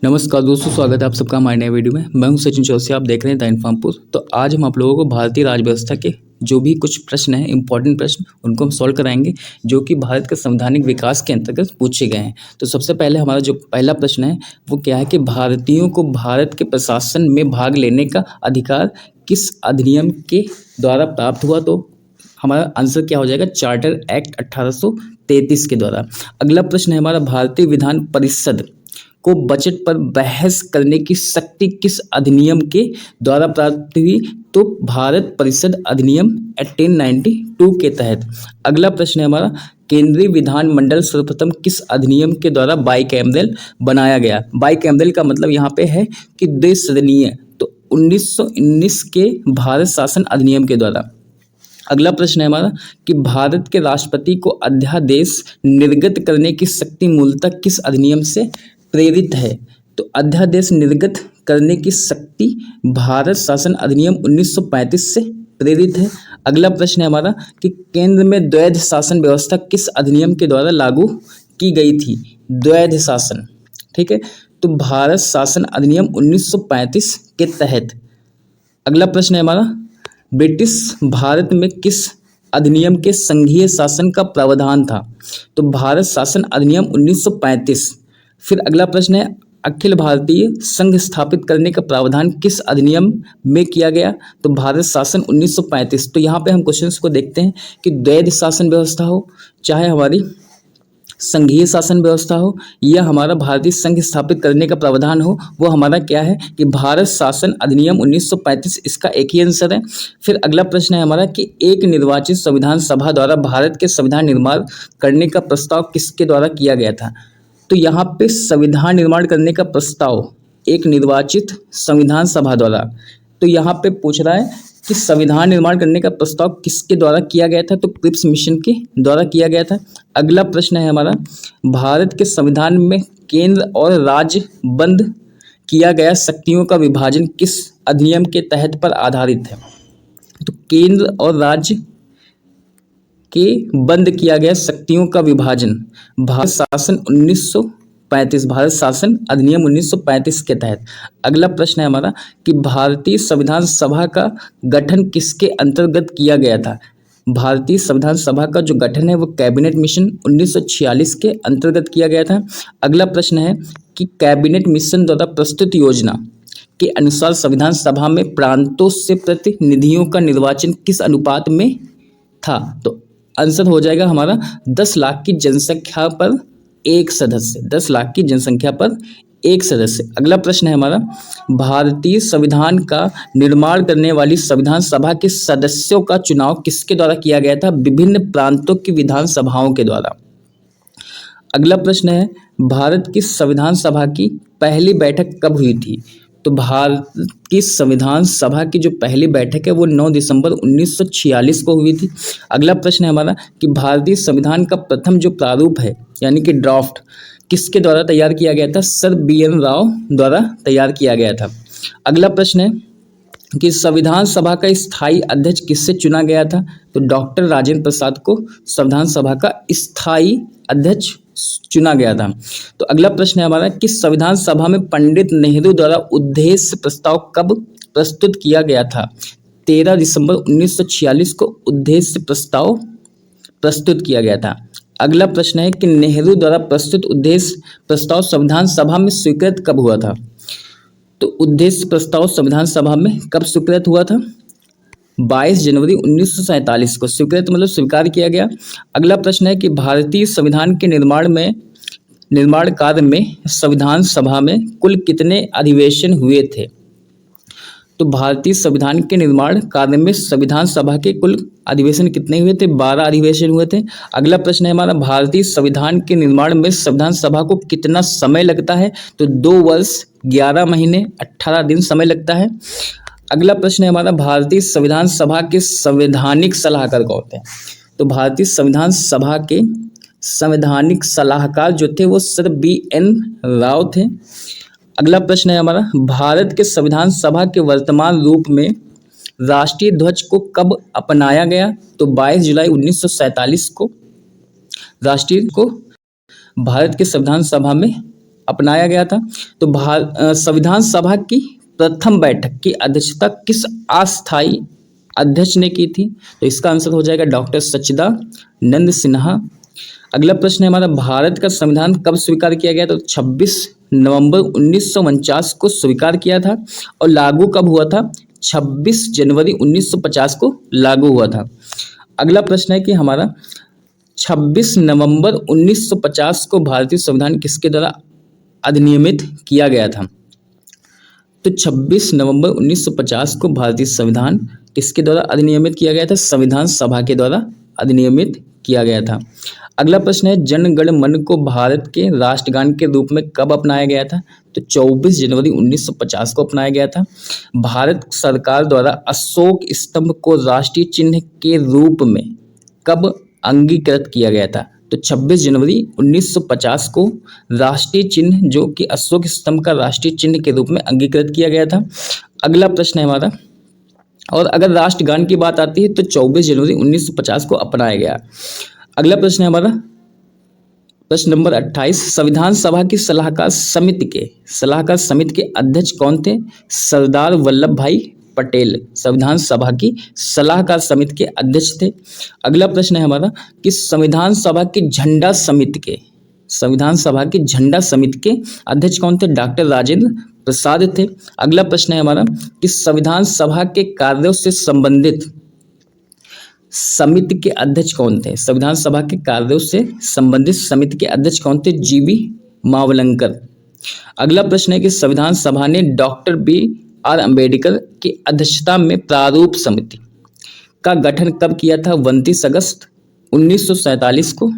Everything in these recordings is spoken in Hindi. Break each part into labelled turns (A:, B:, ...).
A: नमस्कार दोस्तों, स्वागत है आप सबका हमारे नए वीडियो में। मैं हूं सचिन चौरसिया, आप देख रहे हैं द इन्फॉर्मपुर। तो आज हम आप लोगों को भारतीय राज्य व्यवस्था के जो भी कुछ प्रश्न हैं, इंपॉर्टेंट प्रश्न, उनको हम सॉल्व कराएंगे जो कि भारत के संवैधानिक विकास के अंतर्गत पूछे गए हैं। तो सबसे पहले हमारा जो पहला प्रश्न है वो क्या है कि भारतीयों को भारत के प्रशासन में भाग लेने का अधिकार किस अधिनियम के द्वारा प्राप्त हुआ? तो हमारा आंसर क्या हो जाएगा? चार्टर एक्ट 1833 के द्वारा। अगला प्रश्न है हमारा, भारतीय विधान परिषद को बजट पर बहस करने की शक्ति किस अधिनियम के द्वारा प्राप्त हुई? तो भारत परिषद अधिनियम 1892 के तहत। अगला प्रश्न है हमारा, केंद्रीय विधानमंडल सर्वप्रथम किस अधिनियम के द्वारा बाईकैमरल बनाया गया? बाईकैमरल का मतलब यहाँ पे है कि द्विसदनीय, तो 1919 के भारत शासन अधिनियम के द्वारा। अगला प्रश्न है हमारा कि भारत के राष्ट्रपति को अध्यादेश निर्गत करने की शक्ति मूलतः किस अधिनियम से प्रेरित है? तो अध्यादेश निर्गत करने की शक्ति भारत शासन अधिनियम 1935 से प्रेरित है। अगला प्रश्न है हमारा कि केंद्र में द्वैध शासन व्यवस्था किस अधिनियम के द्वारा लागू की गई थी? द्वैध शासन, ठीक है, तो भारत शासन अधिनियम 1935 के तहत। अगला प्रश्न है हमारा, ब्रिटिश भारत में किस अधिनियम के संघीय शासन का प्रावधान था? तो भारत शासन अधिनियम 1935। फिर अगला प्रश्न है, अखिल भारतीय संघ स्थापित करने का प्रावधान किस अधिनियम में किया गया? तो भारत शासन 1935। तो यहाँ पे हम क्वेश्चंस को देखते हैं कि द्वैध शासन व्यवस्था हो, चाहे हमारी संघीय शासन व्यवस्था हो, या हमारा भारतीय संघ स्थापित करने का प्रावधान हो, वो हमारा क्या है कि भारत शासन अधिनियम 1935, इसका एक ही आंसर है। फिर अगला प्रश्न है हमारा कि एक निर्वाचित संविधान सभा द्वारा भारत के संविधान निर्माण करने का प्रस्ताव किसके द्वारा किया गया था? तो यहाँ पे संविधान निर्माण करने का प्रस्ताव एक निर्वाचित संविधान सभा द्वारा, तो यहाँ पे पूछ रहा है कि संविधान निर्माण करने का प्रस्ताव किसके द्वारा किया गया था? तो क्रिप्स मिशन के द्वारा किया गया था। अगला प्रश्न है हमारा, भारत के संविधान में केंद्र और राज्य बंद किया गया शक्तियों का विभाजन किस अधिनियम के तहत पर आधारित है? तो केंद्र और राज्य के बंद किया गया शक्तियों का विभाजन भारत शासन 1935, भारत शासन अधिनियम 1935 के तहत। अगला प्रश्न है हमारा कि भारतीय संविधान सभा का गठन किसके अंतर्गत किया गया था? भारतीय संविधान सभा का जो गठन है वो कैबिनेट मिशन 1946 के अंतर्गत किया गया था। अगला प्रश्न है कि कैबिनेट मिशन द्वारा प्रस्तुत योजना के अनुसार संविधान सभा में प्रांतों से प्रतिनिधियों का निर्वाचन किस अनुपात में था? तो आंसर हो जाएगा हमारा 10 लाख की जनसंख्या पर एक सदस्य, 10 लाख की जनसंख्या पर एक सदस्य। अगला प्रश्न है हमारा, भारतीय संविधान का निर्माण करने वाली संविधान सभा के सदस्यों का चुनाव किसके द्वारा किया गया था? विभिन्न प्रांतों की विधानसभाओं के द्वारा। अगला प्रश्न है, भारत की संविधान सभा की पहली बैठक कब हुई थी? तो भारत की संविधान सभा की जो पहली बैठक है वो 9 दिसंबर 1946 को हुई थी। अगला प्रश्न है हमारा कि भारतीय संविधान का प्रथम जो प्रारूप है यानी कि ड्राफ्ट किसके द्वारा तैयार किया गया था? सर BN राव द्वारा तैयार किया गया था। अगला प्रश्न है कि संविधान सभा का स्थायी अध्यक्ष किससे चुना गया था? तो डॉक्टर राजेंद्र प्रसाद को संविधान सभा का स्थायी अध्यक्ष चुना गया था। तो अगला प्रश्न है हमारा कि संविधान सभा में पंडित नेहरू द्वारा उद्देश्य प्रस्ताव कब प्रस्तुत किया गया था? 13 दिसंबर 1946 को उद्देश्य प्रस्ताव प्रस्तुत किया गया था। अगला प्रश्न है कि नेहरू द्वारा प्रस्तुत उद्देश्य प्रस्ताव संविधान सभा में स्वीकृत कब हुआ था? तो उद्देश्य प्रस्ताव संविधान सभा में कब स्वीकृत हुआ था? 22 जनवरी 1947 को स्वीकृत मतलब स्वीकार किया गया। अगला प्रश्न है कि भारतीय संविधान के निर्माण कार्य में संविधान सभा में कुल कितने अधिवेशन हुए थे? तो भारतीय संविधान के निर्माण कार्य में संविधान सभा के कुल अधिवेशन कितने हुए थे? 12 अधिवेशन हुए थे। अगला प्रश्न है हमारा, भारतीय संविधान के निर्माण में संविधान सभा को कितना समय लगता है? तो 2 वर्ष 11 महीने 18 दिन समय लगता है। अगला प्रश्न है हमारा, भारतीय संविधान सभा के संवैधानिक सलाहकार कौन थे? तो भारतीय संविधान सभा के संवैधानिक सलाहकार जो थे वो सर BN राव थे। अगला प्रश्न है हमारा, भारत के संविधान सभा के वर्तमान रूप में राष्ट्रीय ध्वज को कब अपनाया गया? तो 22 जुलाई 1947 को राष्ट्रीय को भारत के संविधान सभा में अपनाया गया था। तो संविधान सभा की प्रथम बैठक की अध्यक्षता किस अस्थायी अध्यक्ष ने की थी? तो इसका आंसर हो जाएगा डॉक्टर सच्चिदानंद सिन्हा। अगला प्रश्न है हमारा, भारत का संविधान कब स्वीकार किया गया? तो 26 नवंबर 1949 को स्वीकार किया था और लागू कब हुआ था? 26 जनवरी 1950 को लागू हुआ था। अगला प्रश्न है कि हमारा 26 नवंबर 1950 को भारतीय संविधान किसके द्वारा अधिनियमित किया गया था? तो 26 नवंबर 1950 को भारतीय संविधान किसके द्वारा अधिनियमित किया गया था? संविधान सभा के द्वारा अधिनियमित किया गया था। अगला प्रश्न है, जन गण मन को भारत के राष्ट्रगान के रूप में कब अपनाया गया था? तो 24 जनवरी 1950 को अपनाया गया था। भारत सरकार द्वारा अशोक स्तंभ को राष्ट्रीय चिन्ह के रूप में कब अंगीकृत किया गया था? तो 26 जनवरी 1950 को राष्ट्रीय चिन्ह जो कि अशोक स्तंभ का राष्ट्रीय चिन्ह के रूप में अंगीकृत किया गया था। अगला प्रश्न है हमारा, और अगर राष्ट्रगान की बात आती है तो 24 जनवरी 1950 को अपनाया गया। अगला प्रश्न है हमारा प्रश्न नंबर 28, संविधान सभा की सलाहकार समिति के अध्यक्ष कौन थे? सरदार वल्लभ भाई पटेल संविधान सभा की सलाहकार समिति के अध्यक्ष थे। अगला प्रश्न है हमारा कि संविधान सभा की झंडा समिति के अध्यक्ष कौन थे? डॉक्टर राजेंद्र प्रसाद थे। अगला प्रश्न है हमारा कि संविधान सभा के कार्यों से संबंधित समिति के अध्यक्ष कौन थे? संविधान सभा के कार्यों से संबंधित समिति के अध्यक्ष कौन थे? जीवी मावलंकर। अगला प्रश्न है कि संविधान सभा ने डॉक्टर BR अम्बेडकर की अध्यक्षता में प्रारूप समिति का गठन कब किया था? 29 अगस्त 1947 को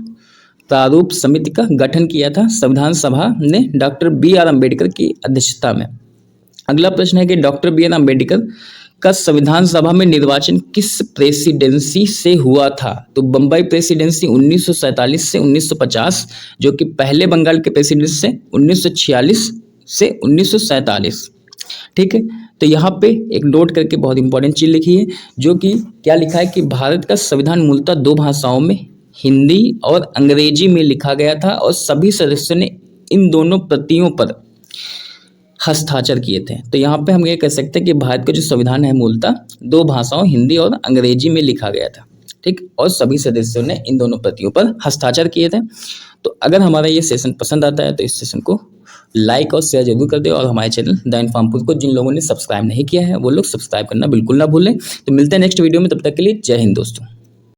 A: प्रारूप समिति का गठन किया था संविधान सभा ने डॉक्टर BR अम्बेडकर की अध्यक्षता में। अगला प्रश्न है कि डॉक्टर BR अम्बेडकर का संविधान सभा में निर्वाचन किस प्रेसिडेंसी से हुआ था? तो बम्बई प्रेसिडेंसी 1947 से 1950, जो कि पहले बंगाल के प्रेसिडेंसी से 1946 से 1947। ठीक है, तो यहाँ पे एक नोट करके बहुत इंपॉर्टेंट चीज लिखी है, जो कि क्या लिखा है कि भारत का संविधान मूलतः 2 भाषाओं में हिंदी और अंग्रेजी में लिखा गया था और सभी सदस्यों ने इन दोनों प्रतियों पर हस्ताक्षर किए थे। तो यहाँ पे हम ये कह सकते हैं कि भारत का जो संविधान है मूलतः 2 भाषाओं हिंदी और अंग्रेजी में लिखा गया था। ठीक, और सभी सदस्यों ने इन दोनों प्रतियों पर हस्ताक्षर किए थे। तो अगर हमारा ये सेशन पसंद आता है तो इस सेशन को लाइक और शेयर जरूर कर दे, और हमारे चैनल द इन्फॉर्मपुर को जिन लोगों ने सब्सक्राइब नहीं किया है वो लोग सब्सक्राइब करना बिल्कुल ना भूलें। तो मिलते हैं नेक्स्ट वीडियो में, तब तक के लिए जय हिंद दोस्तों।